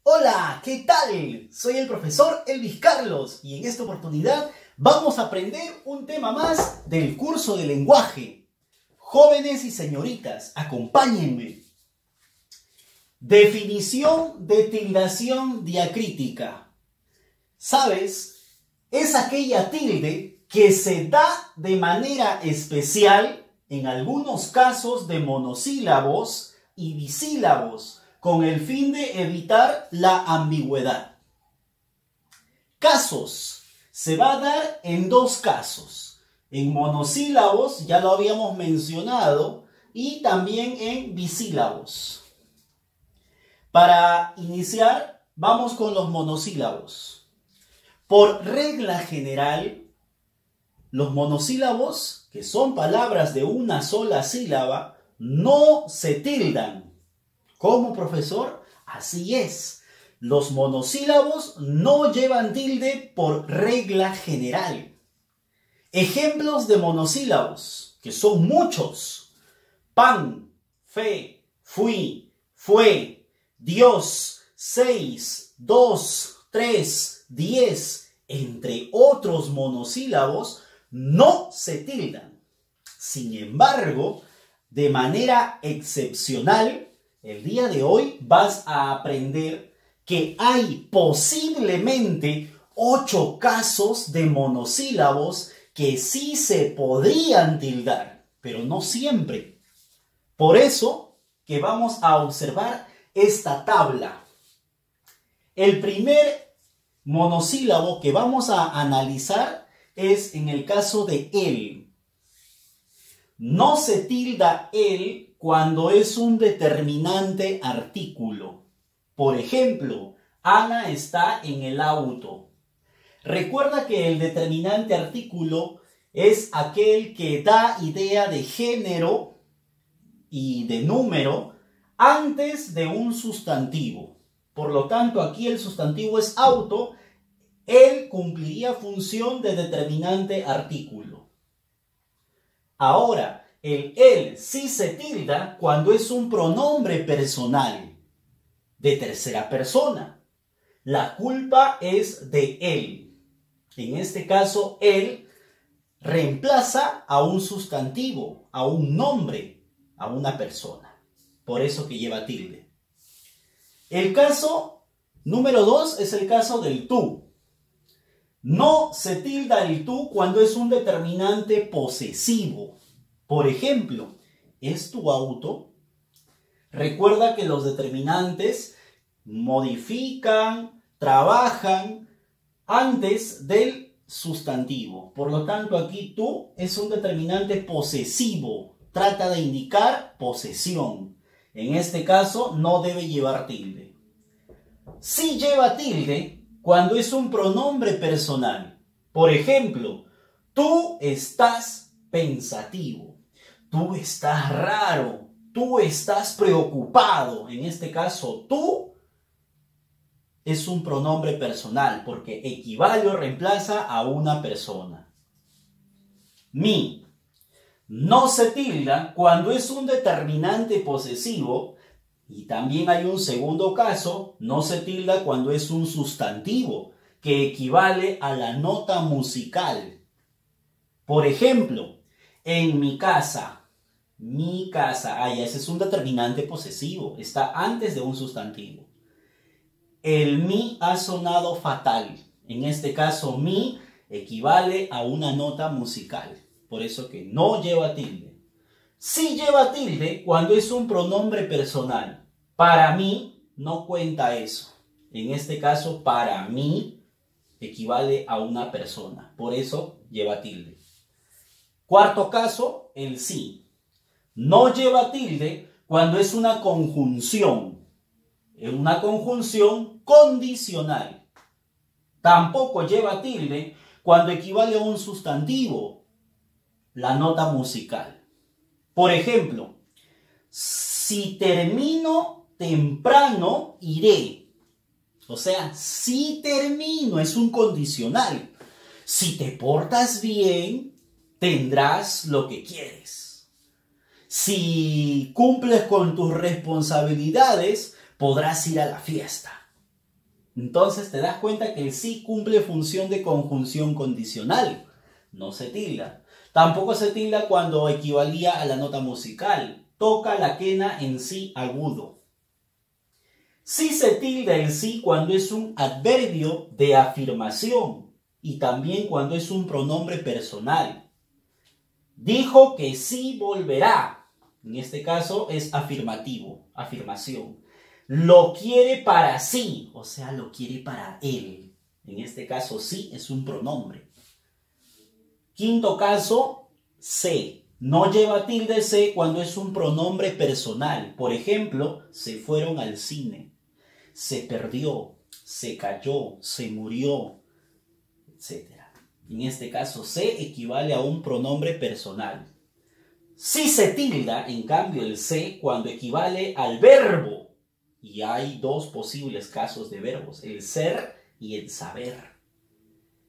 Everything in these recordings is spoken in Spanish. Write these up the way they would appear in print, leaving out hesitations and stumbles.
Hola, ¿qué tal? Soy el profesor Elvis Carlos y en esta oportunidad vamos a aprender un tema más del curso de lenguaje. Jóvenes y señoritas, acompáñenme. Definición de tildación diacrítica. ¿Sabes? Es aquella tilde que se da de manera especial en algunos casos de monosílabos y bisílabos, con el fin de evitar la ambigüedad. Casos. Se va a dar en dos casos. En monosílabos, ya lo habíamos mencionado, y también en bisílabos. Para iniciar, vamos con los monosílabos. Por regla general, los monosílabos, que son palabras de una sola sílaba, no se tildan. ¿Cómo, profesor? Así es. Los monosílabos no llevan tilde por regla general. Ejemplos de monosílabos, que son muchos. Pan, fe, fui, fue, Dios, 6, 2, 3, 10, entre otros monosílabos, no se tildan. Sin embargo, de manera excepcional, el día de hoy vas a aprender que hay posiblemente 8 casos de monosílabos que sí se podrían tildar, pero no siempre. Por eso que vamos a observar esta tabla. El primer monosílabo que vamos a analizar es en el caso de él. No se tilda él cuando es un determinante artículo. Por ejemplo, Ana está en el auto. Recuerda que el determinante artículo es aquel que da idea de género y de número antes de un sustantivo. Por lo tanto, aquí el sustantivo es auto. Él cumpliría función de determinante artículo. Ahora, el él sí se tilda cuando es un pronombre personal de tercera persona. La culpa es de él. En este caso, él reemplaza a un sustantivo, a un nombre, a una persona. Por eso que lleva tilde. El caso número 2 es el caso del tú. No se tilda el tú cuando es un determinante posesivo. Por ejemplo, ¿es tu auto? Recuerda que los determinantes modifican, trabajan antes del sustantivo. Por lo tanto, aquí tú es un determinante posesivo. Trata de indicar posesión. En este caso, no debe llevar tilde. Sí lleva tilde cuando es un pronombre personal. Por ejemplo, tú estás pensativo. Tú estás raro, tú estás preocupado. En este caso, tú es un pronombre personal porque equivale o reemplaza a una persona. Mi. No se tilda cuando es un determinante posesivo y también hay un segundo caso, no se tilda cuando es un sustantivo que equivale a la nota musical. Por ejemplo, en mi casa. Mi casa, ese es un determinante posesivo, está antes de un sustantivo. El mi ha sonado fatal. En este caso, mi equivale a una nota musical, por eso que no lleva tilde. Sí lleva tilde cuando es un pronombre personal. Para mí no cuenta eso. En este caso, para mí equivale a una persona, por eso lleva tilde. Cuarto caso, el sí. No lleva tilde cuando es una conjunción condicional. Tampoco lleva tilde cuando equivale a un sustantivo, la nota musical. Por ejemplo, si termino temprano, iré. O sea, si termino es un condicional. Si te portas bien, tendrás lo que quieres. Si cumples con tus responsabilidades, podrás ir a la fiesta. Entonces te das cuenta que el sí cumple función de conjunción condicional. No se tilda. Tampoco se tilda cuando equivalía a la nota musical. Toca la quena en sí agudo. Sí se tilda el sí cuando es un adverbio de afirmación y también cuando es un pronombre personal. Dijo que sí volverá. En este caso es afirmativo, afirmación. Lo quiere para sí, o sea, lo quiere para él. En este caso sí es un pronombre. Quinto caso, se. No lleva tilde se cuando es un pronombre personal. Por ejemplo, se fueron al cine, se perdió, se cayó, se murió, etc. En este caso, se equivale a un pronombre personal. Sí se tilda, en cambio, el se cuando equivale al verbo. Y hay dos posibles casos de verbos, el ser y el saber.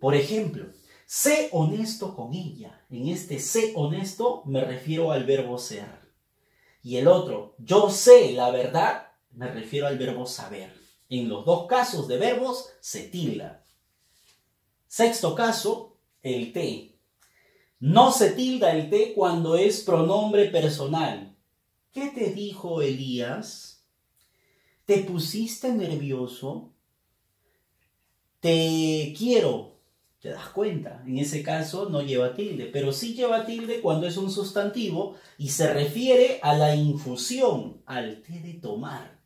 Por ejemplo, sé honesto con ella. En este sé honesto me refiero al verbo ser. Y el otro, yo sé la verdad, me refiero al verbo saber. En los dos casos de verbos se tilda. Sexto caso, el te. No se tilda el te cuando es pronombre personal. ¿Qué te dijo Elías? ¿Te pusiste nervioso? Te quiero. ¿Te das cuenta? En ese caso no lleva tilde, pero sí lleva tilde cuando es un sustantivo y se refiere a la infusión, al té de tomar.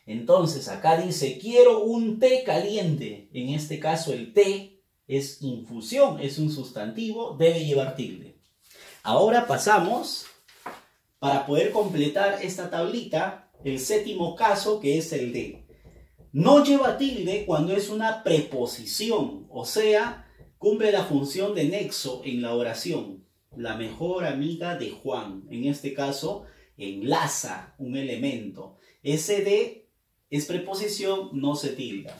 Entonces acá dice, quiero un té caliente. En este caso el té es infusión, es un sustantivo, debe llevar tilde. Ahora pasamos, para poder completar esta tablita, el séptimo caso, que es el de. No lleva tilde cuando es una preposición, o sea, cumple la función de nexo en la oración. La mejor amiga de Juan, en este caso, enlaza un elemento. Ese de es preposición, no se tilda.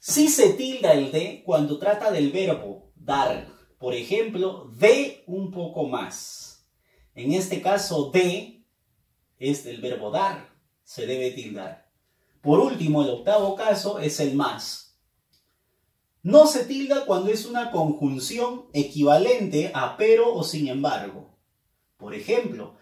Sí se tilda el de cuando trata del verbo dar. Por ejemplo, de un poco más. En este caso, de es del verbo dar. Se debe tildar. Por último, el octavo caso es el más. No se tilda cuando es una conjunción equivalente a pero o sin embargo. Por ejemplo,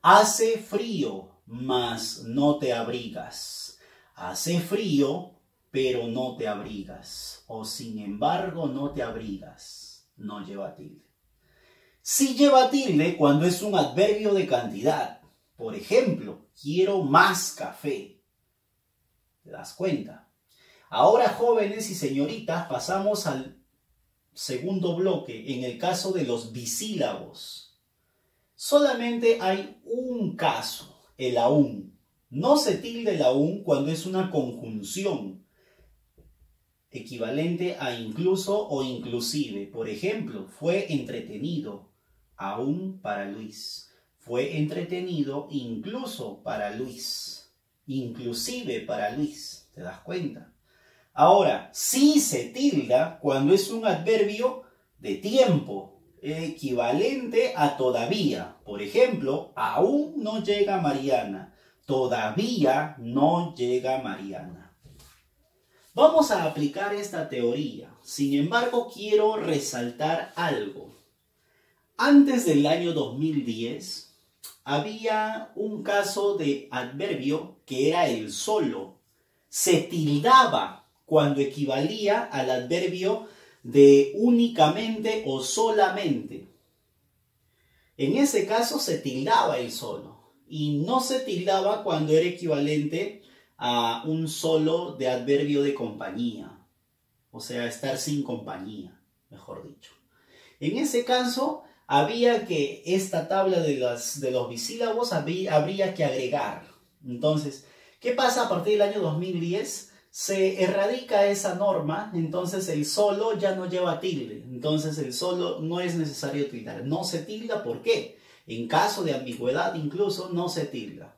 hace frío, mas no te abrigas. Hace frío, pero no te abrigas. O sin embargo, no te abrigas. No lleva tilde. Sí lleva tilde cuando es un adverbio de cantidad. Por ejemplo, quiero más café. ¿Te das cuenta? Ahora, jóvenes y señoritas, pasamos al segundo bloque, en el caso de los bisílabos. Solamente hay un caso, el aún. No se tilda el aún cuando es una conjunción equivalente a incluso o inclusive. Por ejemplo, fue entretenido, aún para Luis. Fue entretenido incluso para Luis. Inclusive para Luis. ¿Te das cuenta? Ahora, sí se tilda cuando es un adverbio de tiempo, equivalente a todavía. Por ejemplo, aún no llega Mariana. Todavía no llega Mariana. Vamos a aplicar esta teoría. Sin embargo, quiero resaltar algo. Antes del año 2010, había un caso de adverbio que era el solo. Se tildaba cuando equivalía al adverbio de únicamente o solamente. En ese caso se tildaba el solo y no se tildaba cuando era equivalente a un solo de adverbio de compañía, o sea, estar sin compañía, mejor dicho. En ese caso, había que esta tabla de los bisílabos habría que agregar. Entonces, ¿qué pasa a partir del año 2010? Se erradica esa norma, entonces el solo ya no lleva tilde. Entonces el solo no es necesario tildar. No se tilda, ¿por qué? En caso de ambigüedad incluso no se tilda.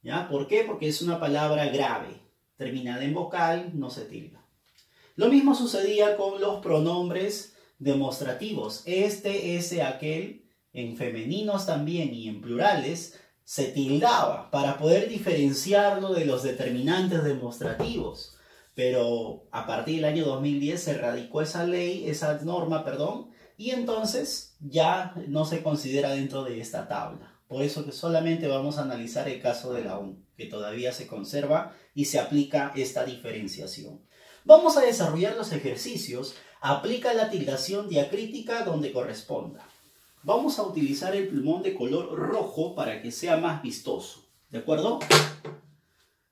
¿Ya? ¿Por qué? Porque es una palabra grave. Terminada en vocal, no se tilda. Lo mismo sucedía con los pronombres demostrativos. Este, ese, aquel, en femeninos también y en plurales, se tildaba para poder diferenciarlo de los determinantes demostrativos. pero a partir del año 2010 se radicó esa ley, esa norma, perdón, y entonces ya no se considera dentro de esta tabla. Por eso que solamente vamos a analizar el caso de la UN, que todavía se conserva y se aplica esta diferenciación. Vamos a desarrollar los ejercicios. Aplica la tildación diacrítica donde corresponda. Vamos a utilizar el plumón de color rojo para que sea más vistoso. ¿De acuerdo?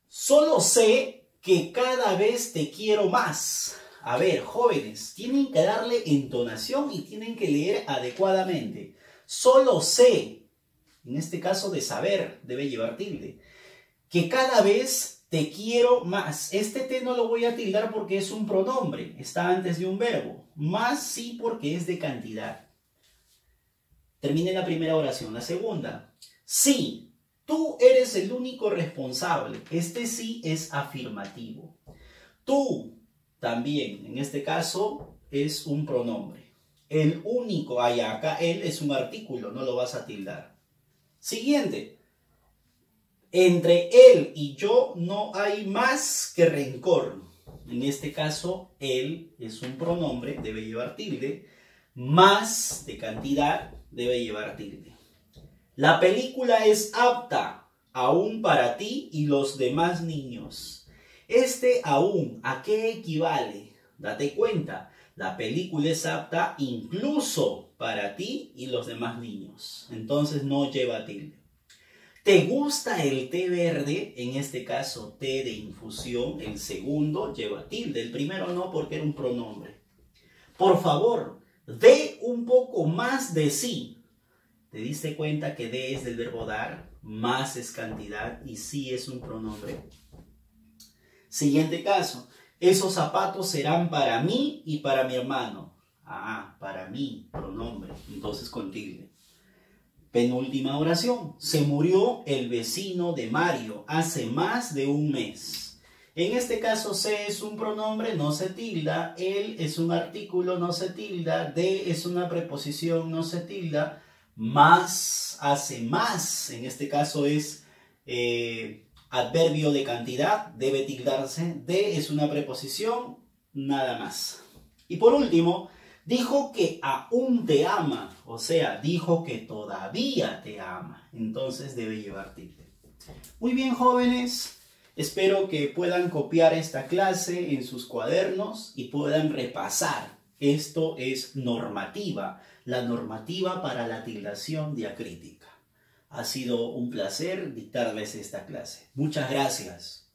Solo sé que cada vez te quiero más. A ver, jóvenes, tienen que darle entonación y tienen que leer adecuadamente. Solo sé, en este caso de saber, debe llevar tilde, que cada vez te quiero más. Este te no lo voy a tildar porque es un pronombre, está antes de un verbo. Más sí porque es de cantidad. Termine la primera oración. La segunda. Sí, tú eres el único responsable. Este sí es afirmativo. Tú también, en este caso, es un pronombre. El único, acá él es un artículo, no lo vas a tildar. Siguiente. Entre él y yo no hay más que rencor. En este caso, él es un pronombre, debe llevar tilde. Más de cantidad debe llevar tilde. La película es apta aún para ti y los demás niños. Este aún, ¿a qué equivale? Date cuenta, la película es apta incluso para ti y los demás niños. Entonces no lleva tilde. ¿Te gusta el té verde? En este caso, té de infusión. El segundo lleva tilde. El primero no porque era un pronombre. Por favor, dé un poco más de sí. ¿Te diste cuenta que de es del verbo dar? Más es cantidad y sí es un pronombre. Siguiente caso. Esos zapatos serán para mí y para mi hermano. Para mí, pronombre. Entonces con tilde. Penúltima oración. Se murió el vecino de Mario hace más de un mes. En este caso, se es un pronombre, no se tilda. Él es un artículo, no se tilda. De es una preposición, no se tilda. Más, hace más. En este caso es adverbio de cantidad, debe tildarse. De es una preposición, nada más. Y por último, dijo que aún te ama, o sea, dijo que todavía te ama. Entonces debe llevar tilde. Muy bien, jóvenes. Espero que puedan copiar esta clase en sus cuadernos y puedan repasar. Esto es normativa, la normativa para la tildación diacrítica. Ha sido un placer dictarles esta clase. Muchas gracias.